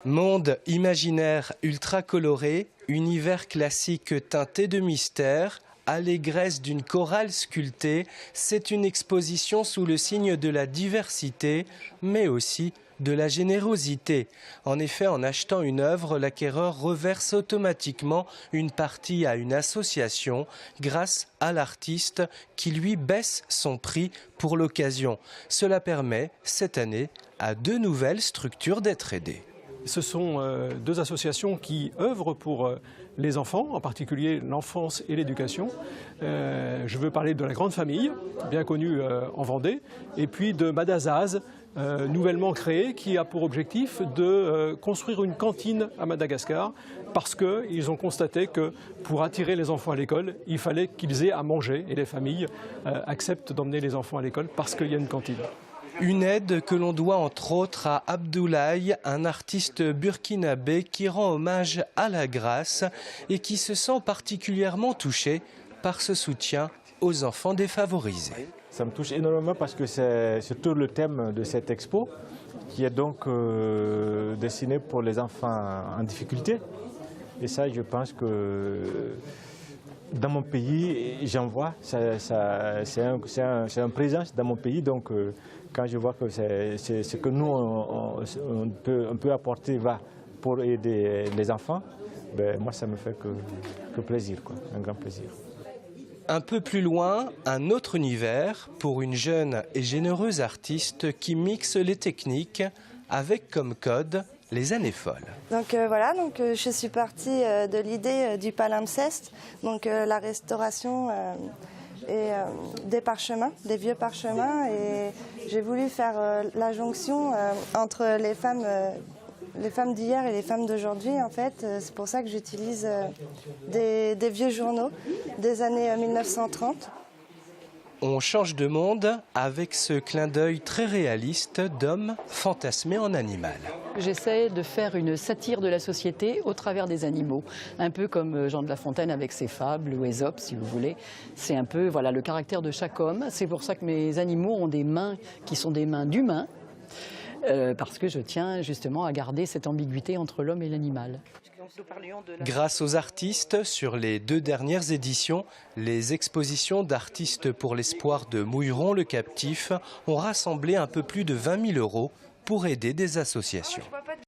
Monde imaginaire ultra coloré, univers classique teinté de mystère, allégresse d'une chorale sculptée, c'est une exposition sous le signe de la diversité, mais aussi de la générosité. En effet, en achetant une œuvre, l'acquéreur reverse automatiquement une partie à une association grâce à l'artiste qui lui baisse son prix pour l'occasion. Cela permet, cette année, à 2 nouvelles structures d'être aidées. Ce sont 2 associations qui œuvrent pour les enfants, en particulier l'enfance et l'éducation. Je veux parler de la Grande Famille, bien connue en Vendée, et puis de Madazaz, nouvellement créée, qui a pour objectif de construire une cantine à Madagascar, parce qu'ils ont constaté que pour attirer les enfants à l'école, il fallait qu'ils aient à manger, et les familles acceptent d'emmener les enfants à l'école parce qu'il y a une cantine. Une aide que l'on doit entre autres à Abdoulaye, un artiste burkinabé qui rend hommage à la grâce et qui se sent particulièrement touché par ce soutien aux enfants défavorisés. Ça me touche énormément parce que c'est surtout le thème de cette expo qui est donc destiné pour les enfants en difficulté. Et ça, je pense que dans mon pays, j'en vois, c'est un présent dans mon pays, donc quand je vois que c'est ce que nous, on peut apporter pour aider les enfants, ben, moi ça me fait que plaisir, quoi, un grand plaisir. Un peu plus loin, un autre univers pour une jeune et généreuse artiste qui mixe les techniques avec comme code les années folles. Donc voilà, je suis partie de l'idée du palimpseste, donc la restauration des parchemins, des vieux parchemins, et j'ai voulu faire la jonction entre les femmes d'hier et les femmes d'aujourd'hui. En fait, c'est pour ça que j'utilise des vieux journaux des années 1930. On change de monde avec ce clin d'œil très réaliste d'homme fantasmé en animal. J'essaie de faire une satire de la société au travers des animaux, un peu comme Jean de La Fontaine avec ses fables, ou Ésope si vous voulez. C'est un peu voilà, le caractère de chaque homme. C'est pour ça que mes animaux ont des mains qui sont des mains d'humains, parce que je tiens justement à garder cette ambiguïté entre l'homme et l'animal. Grâce aux artistes, sur les 2 dernières éditions, les expositions d'artistes pour l'espoir de Mouilleron le Captif ont rassemblé un peu plus de 20 000 € pour aider des associations.